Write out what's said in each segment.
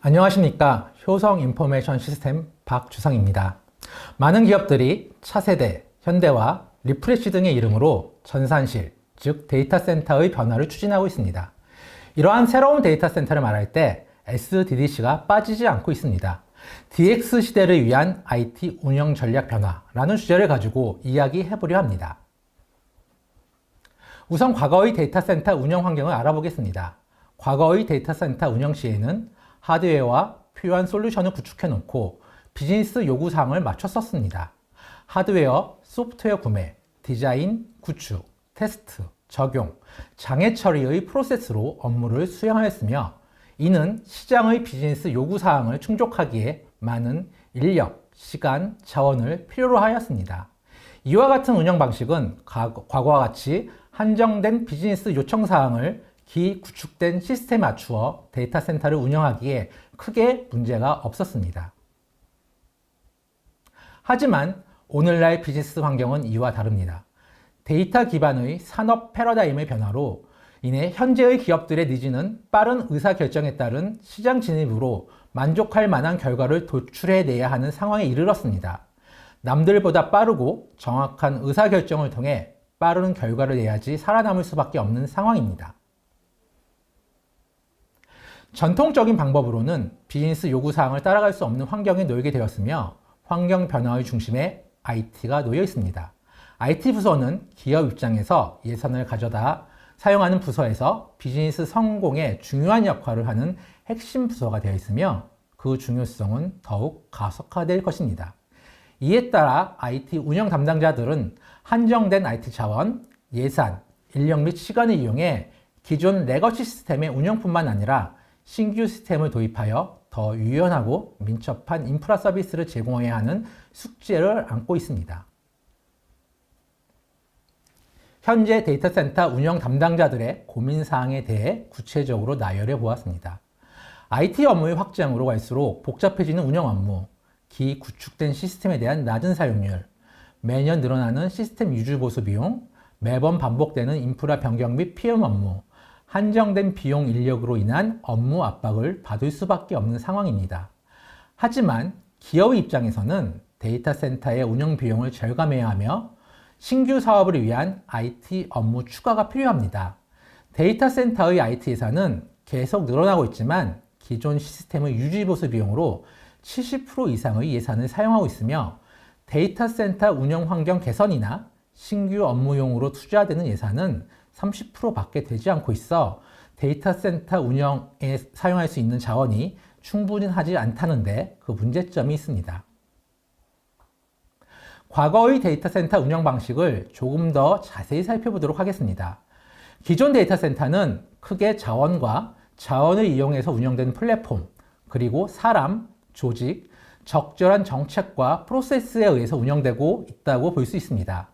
안녕하십니까. 효성 인포메이션 시스템 박주성입니다. 많은 기업들이 차세대, 현대화, 리프레시 등의 이름으로 전산실, 즉 데이터 센터의 변화를 추진하고 있습니다. 이러한 새로운 데이터 센터를 말할 때 SDDC가 빠지지 않고 있습니다. DX 시대를 위한 IT 운영 전략 변화라는 주제를 가지고 이야기해보려 합니다. 우선 과거의 데이터 센터 운영 환경을 알아보겠습니다. 과거의 데이터 센터 운영 시에는 하드웨어와 필요한 솔루션을 구축해 놓고 비즈니스 요구사항을 맞췄었습니다. 하드웨어, 소프트웨어 구매, 디자인, 구축, 테스트, 적용, 장애 처리의 프로세스로 업무를 수행하였으며 이는 시장의 비즈니스 요구사항을 충족하기에 많은 인력, 시간, 자원을 필요로 하였습니다. 이와 같은 운영 방식은 과거와 같이 한정된 비즈니스 요청사항을 기구축된 시스템에 맞추어 데이터 센터를 운영하기에 크게 문제가 없었습니다. 하지만 오늘날 비즈니스 환경은 이와 다릅니다. 데이터 기반의 산업 패러다임의 변화로 인해 현재의 기업들의 니즈는 빠른 의사결정에 따른 시장 진입으로 만족할 만한 결과를 도출해내야 하는 상황에 이르렀습니다. 남들보다 빠르고 정확한 의사결정을 통해 빠른 결과를 내야지 살아남을 수밖에 없는 상황입니다. 전통적인 방법으로는 비즈니스 요구사항을 따라갈 수 없는 환경에 놓이게 되었으며 환경 변화의 중심에 IT가 놓여 있습니다. IT 부서는 기업 입장에서 예산을 가져다 사용하는 부서에서 비즈니스 성공에 중요한 역할을 하는 핵심 부서가 되어 있으며 그 중요성은 더욱 가속화될 것입니다. 이에 따라 IT 운영 담당자들은 한정된 IT 자원, 예산, 인력 및 시간을 이용해 기존 레거시 시스템의 운영뿐만 아니라 신규 시스템을 도입하여 더 유연하고 민첩한 인프라 서비스를 제공해야 하는 숙제를 안고 있습니다. 현재 데이터 센터 운영 담당자들의 고민사항에 대해 구체적으로 나열해 보았습니다. IT 업무의 확장으로 갈수록 복잡해지는 운영 업무, 기구축된 시스템에 대한 낮은 사용률, 매년 늘어나는 시스템 유지 보수 비용, 매번 반복되는 인프라 변경 및 PM 업무, 한정된 비용 인력으로 인한 업무 압박을 받을 수밖에 없는 상황입니다. 하지만 기업의 입장에서는 데이터 센터의 운영 비용을 절감해야 하며 신규 사업을 위한 IT 업무 추가가 필요합니다. 데이터 센터의 IT 예산은 계속 늘어나고 있지만 기존 시스템의 유지 보수 비용으로 70% 이상의 예산을 사용하고 있으며 데이터 센터 운영 환경 개선이나 신규 업무용으로 투자되는 예산은 30%밖에 되지 않고 있어 데이터 센터 운영에 사용할 수 있는 자원이 충분하지 않다는데 그 문제점이 있습니다. 과거의 데이터 센터 운영 방식을 조금 더 자세히 살펴보도록 하겠습니다. 기존 데이터 센터는 크게 자원과 자원을 이용해서 운영되는 플랫폼, 그리고 사람, 조직, 적절한 정책과 프로세스에 의해서 운영되고 있다고 볼 수 있습니다.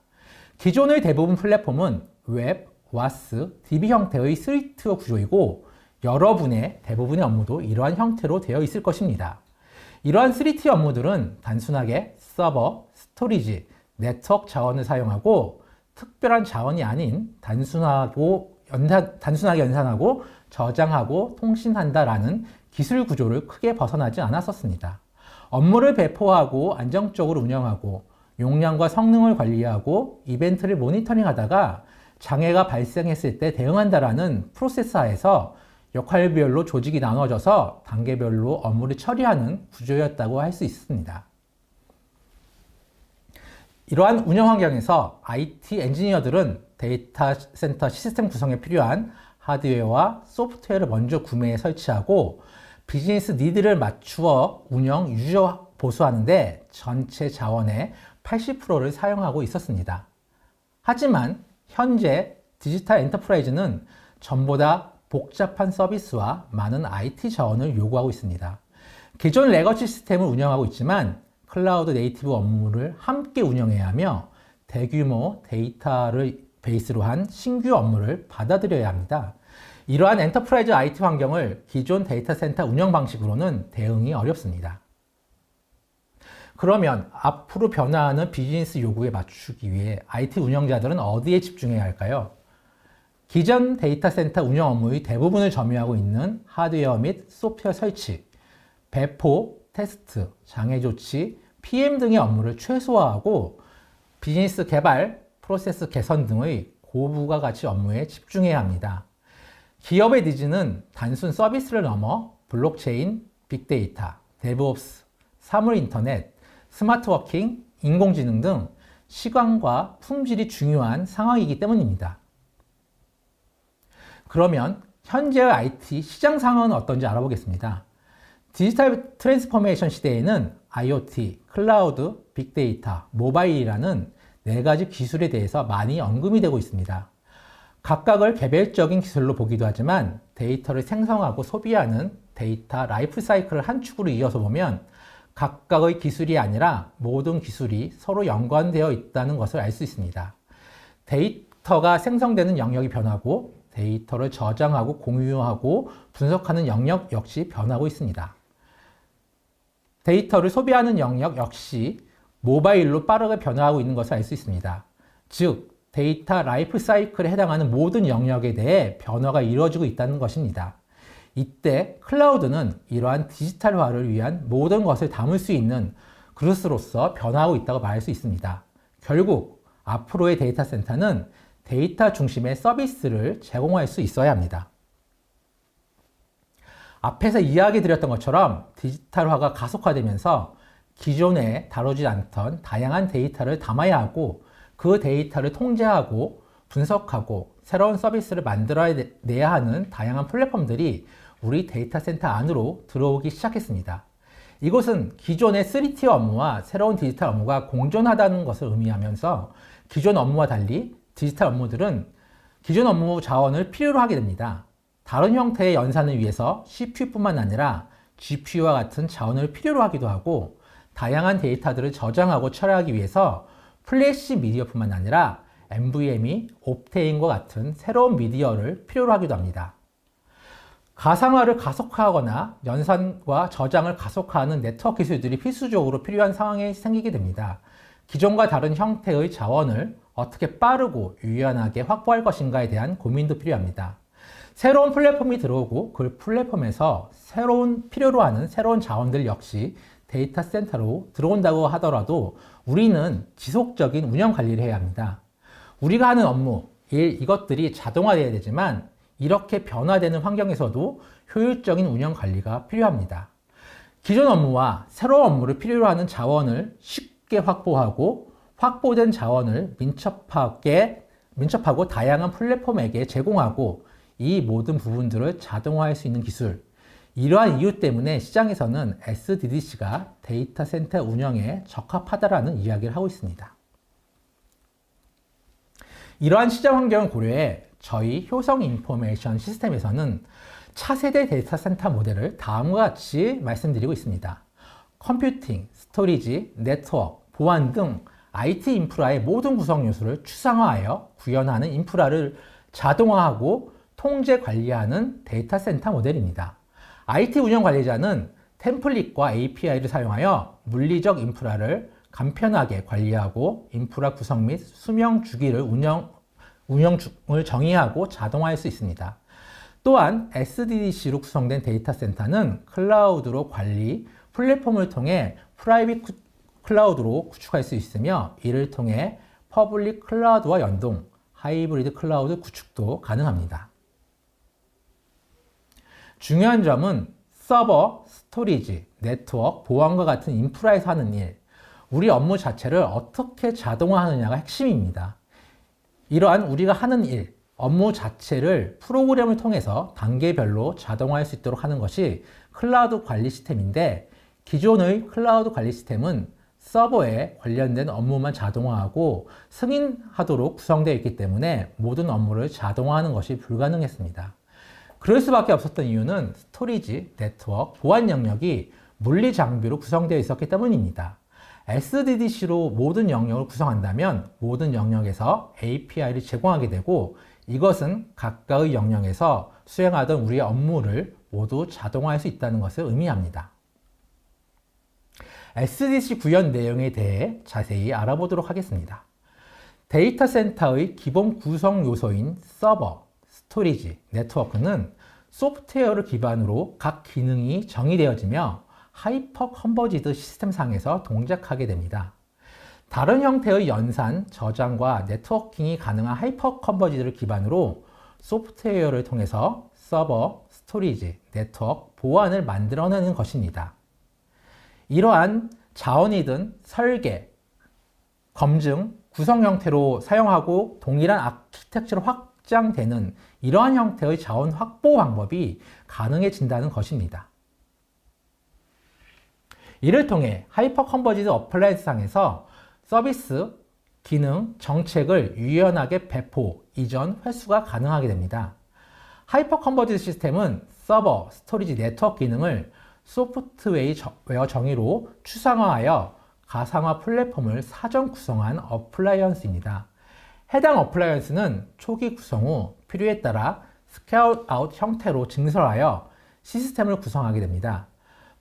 기존의 대부분 플랫폼은 웹, 와스, DB 형태의 3티어 구조이고 여러분의 대부분의 업무도 이러한 형태로 되어 있을 것입니다. 이러한 3티어 업무들은 단순하게 서버, 스토리지, 네트워크 자원을 사용하고 특별한 자원이 아닌 단순하게 연산하고 저장하고 통신한다라는 기술 구조를 크게 벗어나지 않았었습니다. 업무를 배포하고 안정적으로 운영하고 용량과 성능을 관리하고 이벤트를 모니터링하다가 장애가 발생했을 때 대응한다라는 프로세스 하에서 역할별로 조직이 나눠져서 단계별로 업무를 처리하는 구조였다고 할 수 있습니다. 이러한 운영 환경에서 IT 엔지니어들은 데이터 센터 시스템 구성에 필요한 하드웨어와 소프트웨어를 먼저 구매해 설치하고 비즈니스 니드를 맞추어 운영, 유지, 보수하는데 전체 자원의 80%를 사용하고 있었습니다. 하지만 현재 디지털 엔터프라이즈는 전보다 복잡한 서비스와 많은 IT 자원을 요구하고 있습니다. 기존 레거시 시스템을 운영하고 있지만 클라우드 네이티브 업무를 함께 운영해야 하며 대규모 데이터를 베이스로 한 신규 업무를 받아들여야 합니다. 이러한 엔터프라이즈 IT 환경을 기존 데이터 센터 운영 방식으로는 대응이 어렵습니다. 그러면 앞으로 변화하는 비즈니스 요구에 맞추기 위해 IT 운영자들은 어디에 집중해야 할까요? 기존 데이터 센터 운영 업무의 대부분을 점유하고 있는 하드웨어 및 소프트웨어 설치, 배포, 테스트, 장애 조치, PM 등의 업무를 최소화하고 비즈니스 개발, 프로세스 개선 등의 고부가가치 업무에 집중해야 합니다. 기업의 니즈는 단순 서비스를 넘어 블록체인, 빅데이터, 데브옵스, 사물 인터넷, 스마트 워킹, 인공지능 등 시간과 품질이 중요한 상황이기 때문입니다. 그러면 현재의 IT 시장 상황은 어떤지 알아보겠습니다. 디지털 트랜스포메이션 시대에는 IoT, 클라우드, 빅데이터, 모바일이라는 네 가지 기술에 대해서 많이 언급이 되고 있습니다. 각각을 개별적인 기술로 보기도 하지만 데이터를 생성하고 소비하는 데이터 라이프 사이클을 한 축으로 이어서 보면 각각의 기술이 아니라 모든 기술이 서로 연관되어 있다는 것을 알 수 있습니다. 데이터가 생성되는 영역이 변하고 데이터를 저장하고 공유하고 분석하는 영역 역시 변하고 있습니다. 데이터를 소비하는 영역 역시 모바일로 빠르게 변화하고 있는 것을 알 수 있습니다. 즉, 데이터 라이프 사이클에 해당하는 모든 영역에 대해 변화가 이루어지고 있다는 것입니다. 이때 클라우드는 이러한 디지털화를 위한 모든 것을 담을 수 있는 그릇으로서 변화하고 있다고 말할 수 있습니다. 결국 앞으로의 데이터 센터는 데이터 중심의 서비스를 제공할 수 있어야 합니다. 앞에서 이야기 드렸던 것처럼 디지털화가 가속화되면서 기존에 다루지 않던 다양한 데이터를 담아야 하고 그 데이터를 통제하고 분석하고 새로운 서비스를 만들어내야 하는 다양한 플랫폼들이 우리 데이터 센터 안으로 들어오기 시작했습니다. 이것은 기존의 3T 업무와 새로운 디지털 업무가 공존하다는 것을 의미하면서 기존 업무와 달리 디지털 업무들은 기존 업무 자원을 필요로 하게 됩니다. 다른 형태의 연산을 위해서 CPU뿐만 아니라 GPU와 같은 자원을 필요로 하기도 하고 다양한 데이터들을 저장하고 처리하기 위해서 플래시 미디어뿐만 아니라 NVMe, 옵테인과 같은 새로운 미디어를 필요로 하기도 합니다. 가상화를 가속화하거나 연산과 저장을 가속화하는 네트워크 기술들이 필수적으로 필요한 상황이 생기게 됩니다. 기존과 다른 형태의 자원을 어떻게 빠르고 유연하게 확보할 것인가에 대한 고민도 필요합니다. 새로운 플랫폼이 들어오고 그 플랫폼에서 필요로 하는 새로운 자원들 역시 데이터 센터로 들어온다고 하더라도 우리는 지속적인 운영 관리를 해야 합니다. 우리가 하는 업무, 이것들이 자동화되어야 되지만 이렇게 변화되는 환경에서도 효율적인 운영 관리가 필요합니다. 기존 업무와 새로운 업무를 필요로 하는 자원을 쉽게 확보하고 확보된 자원을 민첩하고 다양한 플랫폼에게 제공하고 이 모든 부분들을 자동화할 수 있는 기술, 이러한 이유 때문에 시장에서는 SDDC가 데이터 센터 운영에 적합하다라는 이야기를 하고 있습니다. 이러한 시장 환경을 고려해 저희 효성 인포메이션 시스템에서는 차세대 데이터 센터 모델을 다음과 같이 말씀드리고 있습니다. 컴퓨팅, 스토리지, 네트워크, 보안 등 IT 인프라의 모든 구성 요소를 추상화하여 구현하는 인프라를 자동화하고 통제 관리하는 데이터 센터 모델입니다. IT 운영 관리자는 템플릿과 API를 사용하여 물리적 인프라를 간편하게 관리하고 인프라 구성 및 수명 주기를 운영을 정의하고 자동화할 수 있습니다. 또한 SDDC로 구성된 데이터 센터는 클라우드로 관리, 플랫폼을 통해 프라이빗 클라우드로 구축할 수 있으며 이를 통해 퍼블릭 클라우드와 연동, 하이브리드 클라우드 구축도 가능합니다. 중요한 점은 서버, 스토리지, 네트워크, 보안과 같은 인프라에서 하는 일, 우리 업무 자체를 어떻게 자동화하느냐가 핵심입니다. 이러한 우리가 하는 일, 업무 자체를 프로그램을 통해서 단계별로 자동화할 수 있도록 하는 것이 클라우드 관리 시스템인데 기존의 클라우드 관리 시스템은 서버에 관련된 업무만 자동화하고 승인하도록 구성되어 있기 때문에 모든 업무를 자동화하는 것이 불가능했습니다. 그럴 수밖에 없었던 이유는 스토리지, 네트워크, 보안 영역이 물리 장비로 구성되어 있었기 때문입니다. SDDC로 모든 영역을 구성한다면 모든 영역에서 API를 제공하게 되고 이것은 각각의 영역에서 수행하던 우리의 업무를 모두 자동화할 수 있다는 것을 의미합니다. SDDC 구현 내용에 대해 자세히 알아보도록 하겠습니다. 데이터 센터의 기본 구성 요소인 서버, 스토리지, 네트워크는 소프트웨어를 기반으로 각 기능이 정의되어지며 하이퍼 컨버지드 시스템상에서 동작하게 됩니다. 다른 형태의 연산, 저장과 네트워킹이 가능한 하이퍼 컨버지드를 기반으로 소프트웨어를 통해서 서버, 스토리지, 네트워크, 보안을 만들어내는 것입니다. 이러한 자원이든 설계, 검증, 구성 형태로 사용하고 동일한 아키텍처로 확장되는 이러한 형태의 자원 확보 방법이 가능해진다는 것입니다. 이를 통해 하이퍼 컨버지드 어플라이언스 상에서 서비스, 기능, 정책을 유연하게 배포, 이전, 회수가 가능하게 됩니다. 하이퍼 컨버지드 시스템은 서버, 스토리지, 네트워크 기능을 소프트웨어 정의로 추상화하여 가상화 플랫폼을 사전 구성한 어플라이언스입니다. 해당 어플라이언스는 초기 구성 후 필요에 따라 스케일 아웃 형태로 증설하여 시스템을 구성하게 됩니다.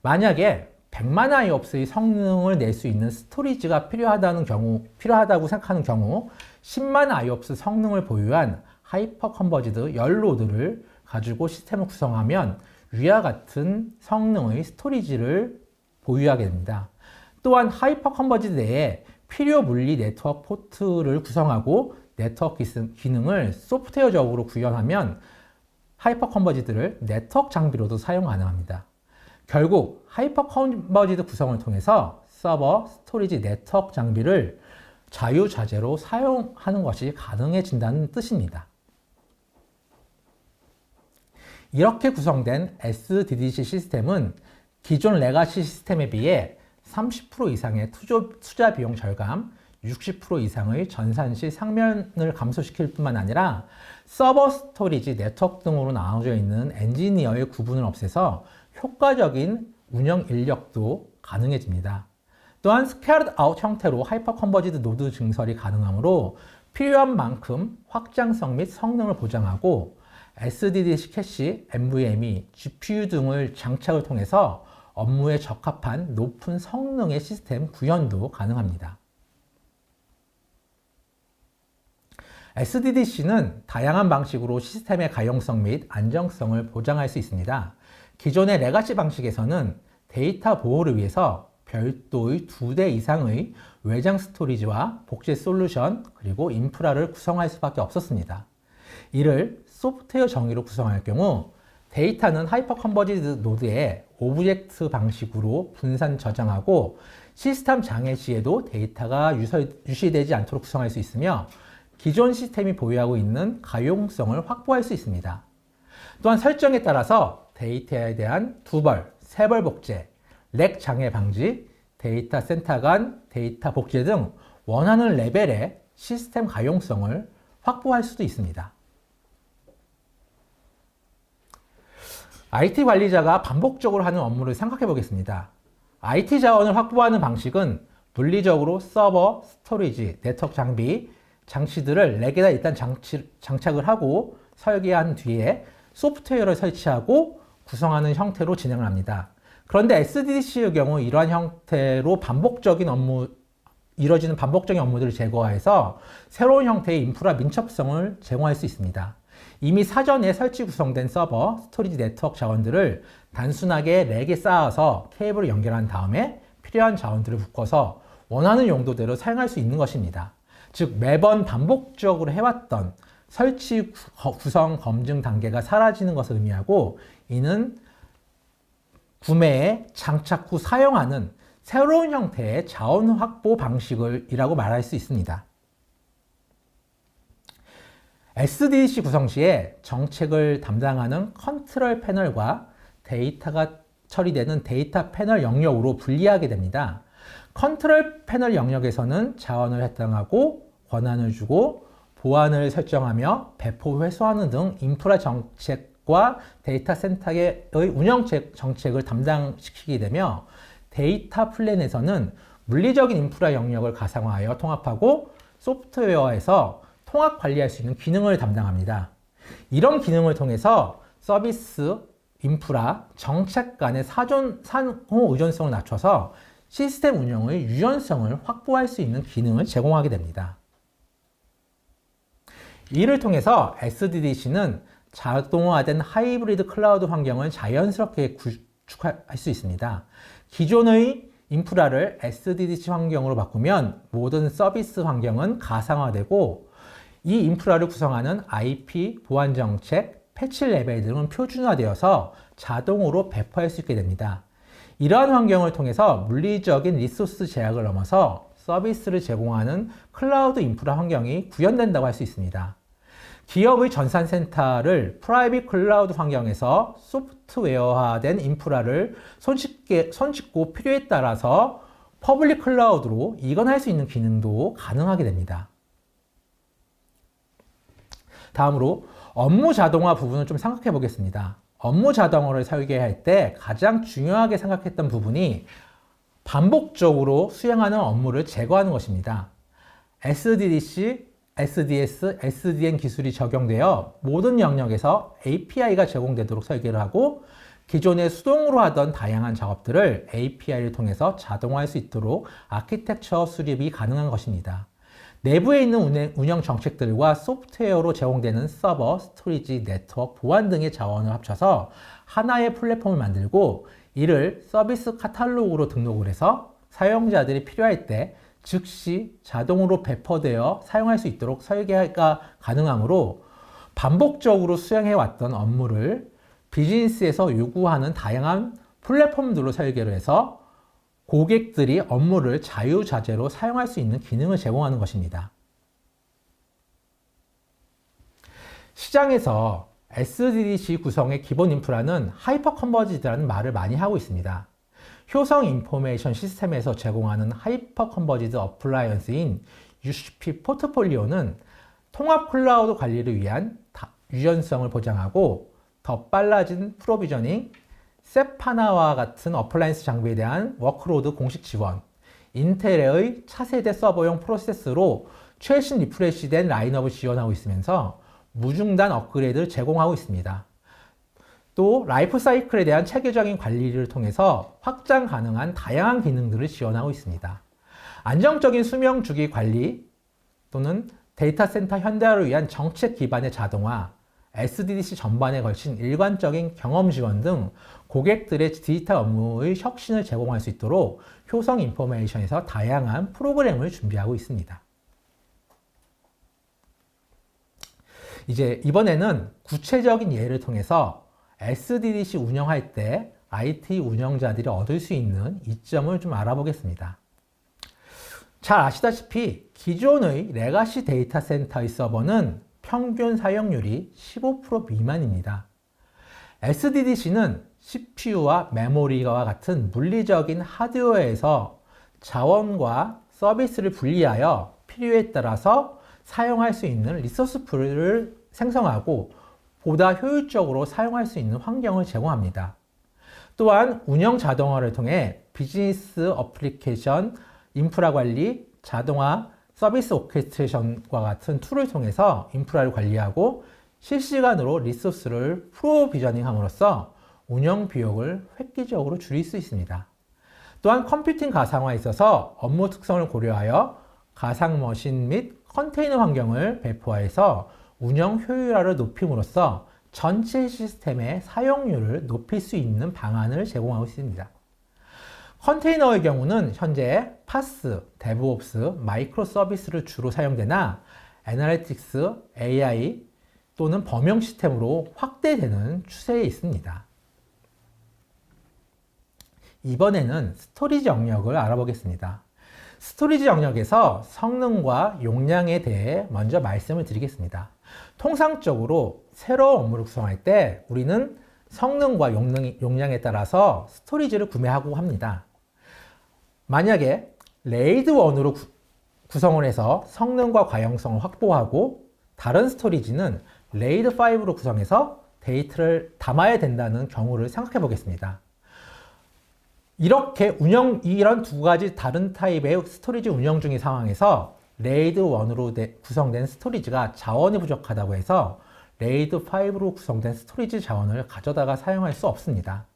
만약에 100만 IOPS의 성능을 낼 수 있는 스토리지가 필요하다고 생각하는 경우 10만 IOPS 성능을 보유한 하이퍼 컨버지드 열로드를 가지고 시스템을 구성하면 위와 같은 성능의 스토리지를 보유하게 됩니다. 또한 하이퍼 컨버지드 내에 필요 물리 네트워크 포트를 구성하고 네트워크 기능을 소프트웨어적으로 구현하면 하이퍼 컨버지드를 네트워크 장비로도 사용 가능합니다. 결국 하이퍼 컨버지드 구성을 통해서 서버, 스토리지, 네트워크 장비를 자유자재로 사용하는 것이 가능해진다는 뜻입니다. 이렇게 구성된 SDDC 시스템은 기존 레가시 시스템에 비해 30% 이상의 투자 비용 절감, 60% 이상의 전산 시 상면을 감소시킬 뿐만 아니라 서버, 스토리지, 네트워크 등으로 나눠져 있는 엔지니어의 구분을 없애서 효과적인 운영 인력도 가능해집니다. 또한 스케일드 아웃 형태로 하이퍼 컨버지드 노드 증설이 가능하므로 필요한 만큼 확장성 및 성능을 보장하고 SDDC 캐시, NVMe, GPU 등을 장착을 통해서 업무에 적합한 높은 성능의 시스템 구현도 가능합니다. SDDC는 다양한 방식으로 시스템의 가용성 및 안정성을 보장할 수 있습니다. 기존의 레가시 방식에서는 데이터 보호를 위해서 별도의 2대 이상의 외장 스토리지와 복제 솔루션 그리고 인프라를 구성할 수밖에 없었습니다. 이를 소프트웨어 정의로 구성할 경우 데이터는 하이퍼 컨버지드 노드에 오브젝트 방식으로 분산 저장하고 시스템 장애 시에도 데이터가 유실되지 않도록 구성할 수 있으며 기존 시스템이 보유하고 있는 가용성을 확보할 수 있습니다. 또한 설정에 따라서 데이터에 대한 2벌, 3벌 복제, 렉 장애 방지, 데이터 센터 간 데이터 복제 등 원하는 레벨의 시스템 가용성을 확보할 수도 있습니다. IT 관리자가 반복적으로 하는 업무를 생각해 보겠습니다. IT 자원을 확보하는 방식은 물리적으로 서버, 스토리지, 네트워크 장치들을 렉에다 일단 장착을 하고 설계한 뒤에 소프트웨어를 설치하고 구성하는 형태로 진행을 합니다. 그런데 SDDC의 경우 이러한 형태로 이루어지는 반복적인 업무들을 제거해서 새로운 형태의 인프라 민첩성을 제공할 수 있습니다. 이미 사전에 설치 구성된 서버, 스토리지 네트워크 자원들을 단순하게 렉에 쌓아서 케이블을 연결한 다음에 필요한 자원들을 묶어서 원하는 용도대로 사용할 수 있는 것입니다. 즉 매번 반복적으로 해왔던 설치 구성 검증 단계가 사라지는 것을 의미하고 이는 구매에 장착 후 사용하는 새로운 형태의 자원 확보 방식이라고 말할 수 있습니다. SDDC 구성 시에 정책을 담당하는 컨트롤 패널과 데이터가 처리되는 데이터 패널 영역으로 분리하게 됩니다. 컨트롤 패널 영역에서는 자원을 해당하고 권한을 주고 보안을 설정하며 배포 회수하는 등 인프라 정책과 데이터 센터의 운영 정책을 담당시키게 되며 데이터 플랜에서는 물리적인 인프라 영역을 가상화하여 통합하고 소프트웨어에서 통합 관리할 수 있는 기능을 담당합니다. 이런 기능을 통해서 서비스, 인프라, 정책 간의 상호 의존성을 낮춰서 시스템 운영의 유연성을 확보할 수 있는 기능을 제공하게 됩니다. 이를 통해서 SDDC는 자동화된 하이브리드 클라우드 환경을 자연스럽게 구축할 수 있습니다. 기존의 인프라를 SDDC 환경으로 바꾸면 모든 서비스 환경은 가상화되고 이 인프라를 구성하는 IP, 보안 정책, 패치 레벨 등은 표준화되어서 자동으로 배포할 수 있게 됩니다. 이러한 환경을 통해서 물리적인 리소스 제약을 넘어서 서비스를 제공하는 클라우드 인프라 환경이 구현된다고 할 수 있습니다. 기업의 전산센터를 프라이빗 클라우드 환경에서 소프트웨어화된 인프라를 손쉽고 필요에 따라서 퍼블릭 클라우드로 이관할 수 있는 기능도 가능하게 됩니다. 다음으로 업무 자동화 부분을 좀 생각해 보겠습니다. 업무 자동화를 설계할 때 가장 중요하게 생각했던 부분이 반복적으로 수행하는 업무를 제거하는 것입니다. SDDC, SDS, SDN 기술이 적용되어 모든 영역에서 API가 제공되도록 설계를 하고 기존에 수동으로 하던 다양한 작업들을 API를 통해서 자동화할 수 있도록 아키텍처 수립이 가능한 것입니다. 내부에 있는 운영 정책들과 소프트웨어로 제공되는 서버, 스토리지, 네트워크, 보안 등의 자원을 합쳐서 하나의 플랫폼을 만들고 이를 서비스 카탈로그로 등록을 해서 사용자들이 필요할 때 즉시 자동으로 배포되어 사용할 수 있도록 설계가 가능하므로 반복적으로 수행해왔던 업무를 비즈니스에서 요구하는 다양한 플랫폼들로 설계를 해서 고객들이 업무를 자유자재로 사용할 수 있는 기능을 제공하는 것입니다. 시장에서 SDDC 구성의 기본 인프라는 하이퍼 컨버지드라는 말을 많이 하고 있습니다. 효성 인포메이션 시스템에서 제공하는 하이퍼 컨버지드 어플라이언스인 UCP 포트폴리오는 통합 클라우드 관리를 위한 유연성을 보장하고 더 빨라진 프로비저닝, 세파나와 같은 어플라이언스 장비에 대한 워크로드 공식 지원, 인텔의 차세대 서버용 프로세스로 최신 리프레시된 라인업을 지원하고 있으면서 무중단 업그레이드를 제공하고 있습니다. 또 라이프 사이클에 대한 체계적인 관리를 통해서 확장 가능한 다양한 기능들을 지원하고 있습니다. 안정적인 수명 주기 관리 또는 데이터 센터 현대화를 위한 정책 기반의 자동화, SDDC 전반에 걸친 일관적인 경험 지원 등 고객들의 디지털 업무의 혁신을 제공할 수 있도록 효성 인포메이션에서 다양한 프로그램을 준비하고 있습니다. 이제 이번에는 구체적인 예를 통해서 SDDC 운영할 때 IT 운영자들이 얻을 수 있는 이점을 좀 알아보겠습니다. 잘 아시다시피 기존의 레가시 데이터 센터의 서버는 평균 사용률이 15% 미만입니다. SDDC는 CPU와 메모리와 같은 물리적인 하드웨어에서 자원과 서비스를 분리하여 필요에 따라서 사용할 수 있는 리소스 풀을 생성하고 보다 효율적으로 사용할 수 있는 환경을 제공합니다. 또한 운영 자동화를 통해 비즈니스 어플리케이션, 인프라 관리, 자동화, 서비스 오케스트레이션과 같은 툴을 통해서 인프라를 관리하고 실시간으로 리소스를 프로비저닝함으로써 운영 비용을 획기적으로 줄일 수 있습니다. 또한 컴퓨팅 가상화에 있어서 업무 특성을 고려하여 가상 머신 및 컨테이너 환경을 배포하여서 운영 효율화를 높임으로써 전체 시스템의 사용률을 높일 수 있는 방안을 제공하고 있습니다. 컨테이너의 경우는 현재 파스, 데브옵스, 마이크로 서비스를 주로 사용되나 애널리틱스, AI 또는 범용 시스템으로 확대되는 추세에 있습니다. 이번에는 스토리지 영역을 알아보겠습니다. 스토리지 영역에서 성능과 용량에 대해 먼저 말씀을 드리겠습니다. 통상적으로 새로운 업무를 구성할 때 우리는 성능과 용량에 따라서 스토리지를 구매하고 합니다. 만약에 레이드 1으로 구성을 해서 성능과 과용성을 확보하고 다른 스토리지는 레이드 5로 구성해서 데이터를 담아야 된다는 경우를 생각해 보겠습니다. 이렇게 이런 두 가지 다른 타입의 스토리지 운영 중인 상황에서 레이드 1으로 구성된 스토리지가 자원이 부족하다고 해서 레이드 5로 구성된 스토리지 자원을 가져다가 사용할 수 없습니다.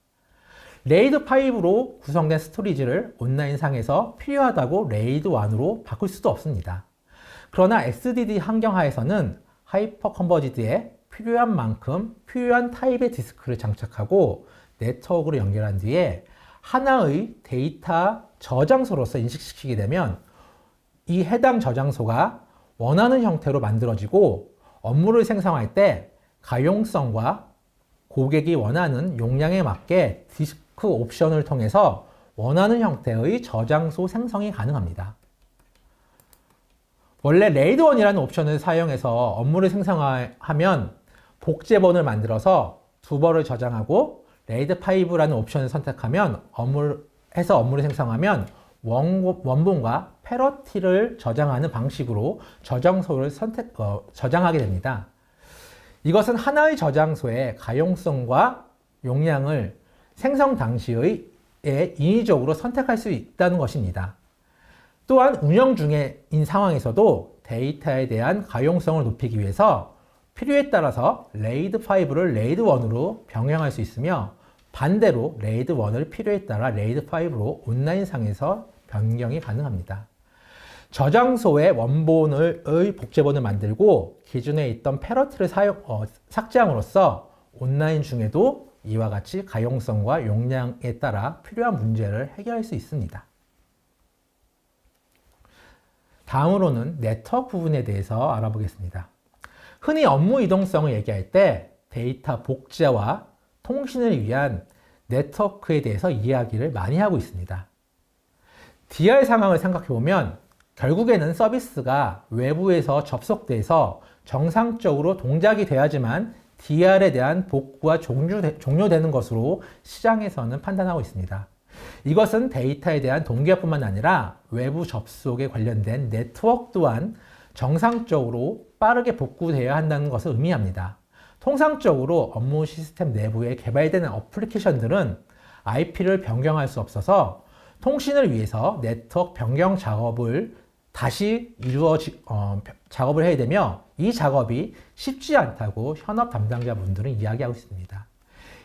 레이드 5로 구성된 스토리지를 온라인상에서 필요하다고 레이드 1으로 바꿀 수도 없습니다. 그러나 SDD 환경 하에서는 하이퍼 컨버지드에 필요한 만큼 필요한 타입의 디스크를 장착하고 네트워크로 연결한 뒤에 하나의 데이터 저장소로서 인식시키게 되면 이 해당 저장소가 원하는 형태로 만들어지고 업무를 생성할 때 가용성과 고객이 원하는 용량에 맞게 디스크 옵션을 통해서 원하는 형태의 저장소 생성이 가능합니다. 원래 RAID1이라는 옵션을 사용해서 업무를 생성하면 복제본을 만들어서 두 번을 저장하고 RAID5라는 옵션을 선택하면 업무를 생성하면 원본과 패러티를 저장하는 방식으로 저장소를 저장하게 됩니다. 이것은 하나의 저장소의 가용성과 용량을 생성 당시에 인위적으로 선택할 수 있다는 것입니다. 또한 운영 중인 상황에서도 데이터에 대한 가용성을 높이기 위해서 필요에 따라서 RAID5를 RAID1으로 병행할 수 있으며 반대로 RAID1을 필요에 따라 RAID5로 온라인상에서 변경이 가능합니다. 저장소의 원본의 복제본을 만들고 기존에 있던 패러티를 삭제함으로써 온라인 중에도 이와 같이 가용성과 용량에 따라 필요한 문제를 해결할 수 있습니다. 다음으로는 네트워크 부분에 대해서 알아보겠습니다. 흔히 업무 이동성을 얘기할 때 데이터 복제와 통신을 위한 네트워크에 대해서 이야기를 많이 하고 있습니다. DR 상황을 생각해보면 결국에는 서비스가 외부에서 접속돼서 정상적으로 동작이 돼야지만 DR에 대한 복구가 종료되는 것으로 시장에서는 판단하고 있습니다. 이것은 데이터에 대한 동기화뿐만 아니라 외부 접속에 관련된 네트워크 또한 정상적으로 빠르게 복구되어야 한다는 것을 의미합니다. 통상적으로 업무 시스템 내부에 개발되는 어플리케이션들은 IP를 변경할 수 없어서 통신을 위해서 네트워크 변경 작업을 다시 작업을 해야 되며 이 작업이 쉽지 않다고 현업 담당자분들은 이야기하고 있습니다.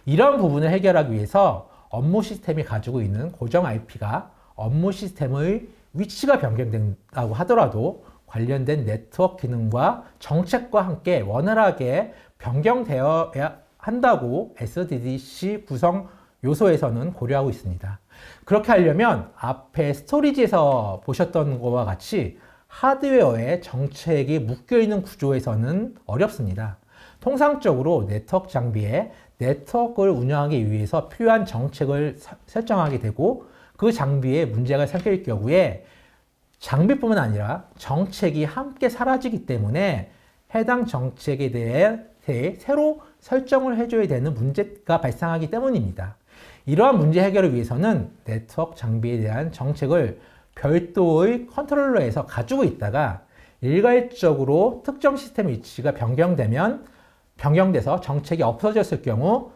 이런 부분을 해결하기 위해서 업무 시스템이 가지고 있는 고정 IP가 업무 시스템의 위치가 변경된다고 하더라도 관련된 네트워크 기능과 정책과 함께 원활하게 변경되어야 한다고 SDDC 구성 요소에서는 고려하고 있습니다. 그렇게 하려면 앞에 스토리지에서 보셨던 것과 같이 하드웨어에 정책이 묶여있는 구조에서는 어렵습니다. 통상적으로 네트워크 장비에 네트워크를 운영하기 위해서 필요한 정책을 설정하게 되고 그 장비에 문제가 생길 경우에 장비뿐만 아니라 정책이 함께 사라지기 때문에 해당 정책에 대해 새로 설정을 해줘야 되는 문제가 발생하기 때문입니다. 이러한 문제 해결을 위해서는 네트워크 장비에 대한 정책을 별도의 컨트롤러에서 가지고 있다가 일괄적으로 특정 시스템 위치가 변경돼서 정책이 없어졌을 경우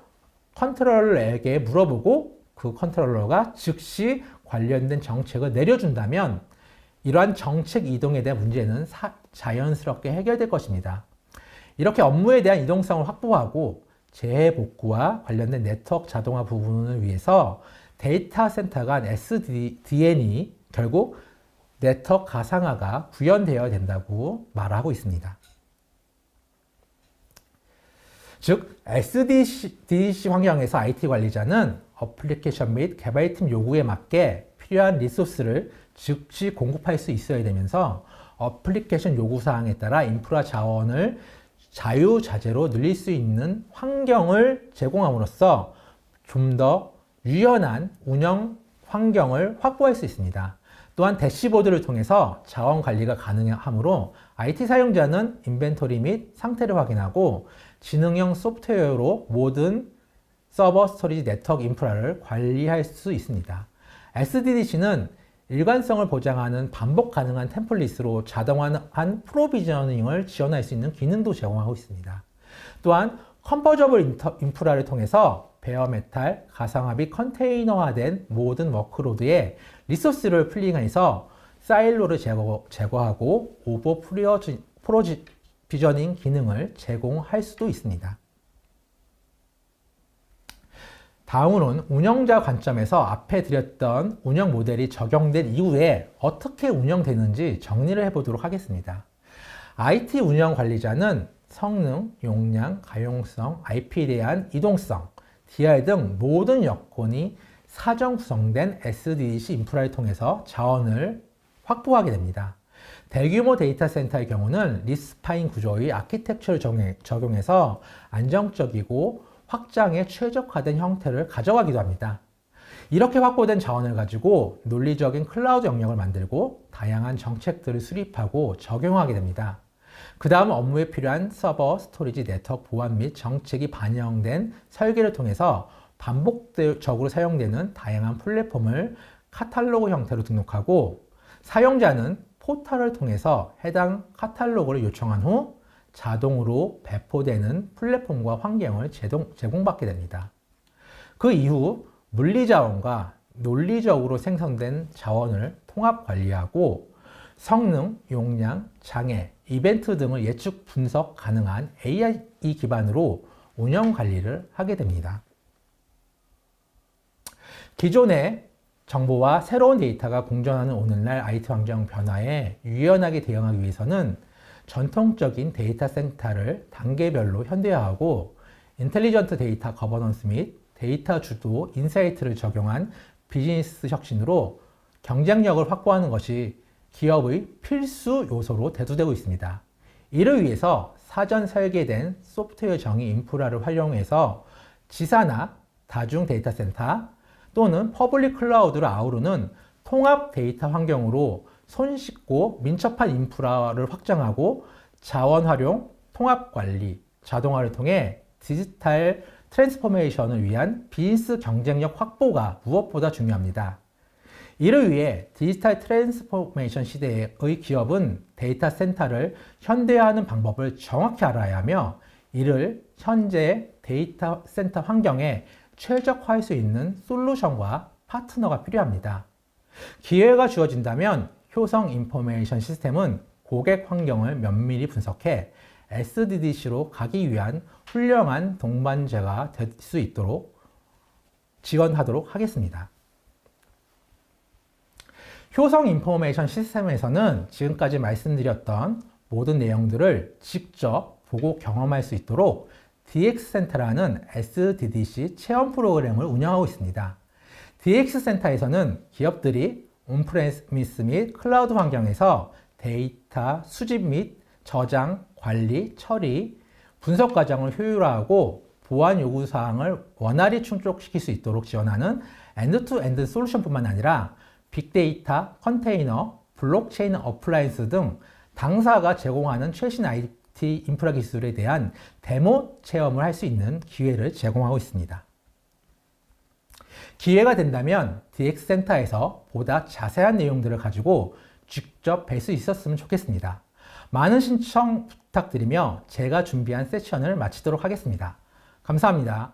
컨트롤러에게 물어보고 그 컨트롤러가 즉시 관련된 정책을 내려준다면 이러한 정책 이동에 대한 문제는 자연스럽게 해결될 것입니다. 이렇게 업무에 대한 이동성을 확보하고 재복구와 관련된 네트워크 자동화 부분을 위해서 데이터 센터 간 SDN이 결국 네트워크 가상화가 구현되어야 된다고 말하고 있습니다. 즉, SDDC 환경에서 IT 관리자는 어플리케이션 및 개발팀 요구에 맞게 필요한 리소스를 즉시 공급할 수 있어야 되면서 어플리케이션 요구사항에 따라 인프라 자원을 자유자재로 늘릴 수 있는 환경을 제공함으로써 좀 더 유연한 운영 환경을 확보할 수 있습니다. 또한 대시보드를 통해서 자원 관리가 가능하므로 IT 사용자는 인벤토리 및 상태를 확인하고 지능형 소프트웨어로 모든 서버 스토리지 네트워크 인프라를 관리할 수 있습니다. SDDC는 일관성을 보장하는 반복 가능한 템플릿으로 자동화한 프로비저닝을 지원할 수 있는 기능도 제공하고 있습니다. 또한 컴포저블 인프라를 통해서 베어메탈, 가상화 및 컨테이너화된 모든 워크로드에 리소스를 풀링해서 사일로를 제거하고 오버 프로비저닝 기능을 제공할 수도 있습니다. 다음으로는 운영자 관점에서 앞에 드렸던 운영 모델이 적용된 이후에 어떻게 운영되는지 정리를 해보도록 하겠습니다. IT 운영 관리자는 성능, 용량, 가용성, IP에 대한 이동성, DI 등 모든 여건이 사전 구성된 SDDC 인프라를 통해서 자원을 확보하게 됩니다. 대규모 데이터 센터의 경우는 리스파인 구조의 아키텍처를 적용해서 안정적이고 확장에 최적화된 형태를 가져가기도 합니다. 이렇게 확보된 자원을 가지고 논리적인 클라우드 영역을 만들고 다양한 정책들을 수립하고 적용하게 됩니다. 그 다음 업무에 필요한 서버, 스토리지, 네트워크 보안 및 정책이 반영된 설계를 통해서 반복적으로 사용되는 다양한 플랫폼을 카탈로그 형태로 등록하고 사용자는 포털을 통해서 해당 카탈로그를 요청한 후 자동으로 배포되는 플랫폼과 환경을 제공받게 됩니다. 그 이후 물리자원과 논리적으로 생성된 자원을 통합 관리하고 성능, 용량, 장애, 이벤트 등을 예측 분석 가능한 AI 기반으로 운영 관리를 하게 됩니다. 기존의 정보와 새로운 데이터가 공존하는 오늘날 IT 환경 변화에 유연하게 대응하기 위해서는 전통적인 데이터 센터를 단계별로 현대화하고 인텔리전트 데이터 거버넌스 및 데이터 주도 인사이트를 적용한 비즈니스 혁신으로 경쟁력을 확보하는 것이 기업의 필수 요소로 대두되고 있습니다. 이를 위해서 사전 설계된 소프트웨어 정의 인프라를 활용해서 지사나 다중 데이터 센터 또는 퍼블릭 클라우드를 아우르는 통합 데이터 환경으로 손쉽고 민첩한 인프라를 확장하고 자원 활용, 통합 관리, 자동화를 통해 디지털 트랜스포메이션을 위한 비즈니스 경쟁력 확보가 무엇보다 중요합니다. 이를 위해 디지털 트랜스포메이션 시대의 기업은 데이터 센터를 현대화하는 방법을 정확히 알아야 하며 이를 현재 데이터 센터 환경에 최적화할 수 있는 솔루션과 파트너가 필요합니다. 기회가 주어진다면 효성 인포메이션 시스템은 고객 환경을 면밀히 분석해 SDDC로 가기 위한 훌륭한 동반자가 될 수 있도록 지원하도록 하겠습니다. 효성 인포메이션 시스템에서는 지금까지 말씀드렸던 모든 내용들을 직접 보고 경험할 수 있도록 DX센터라는 SDDC 체험 프로그램을 운영하고 있습니다. DX센터에서는 기업들이 온프레미스 및 클라우드 환경에서 데이터 수집 및 저장, 관리, 처리, 분석 과정을 효율화하고 보안 요구사항을 원활히 충족시킬 수 있도록 지원하는 엔드-투-엔드 솔루션뿐만 아니라 빅데이터, 컨테이너, 블록체인 어플라이언스 등 당사가 제공하는 최신 IT 인프라 기술에 대한 데모 체험을 할 수 있는 기회를 제공하고 있습니다. 기회가 된다면 DX센터에서 보다 자세한 내용들을 가지고 직접 뵐 수 있었으면 좋겠습니다. 많은 신청 부탁드리며 제가 준비한 세션을 마치도록 하겠습니다. 감사합니다.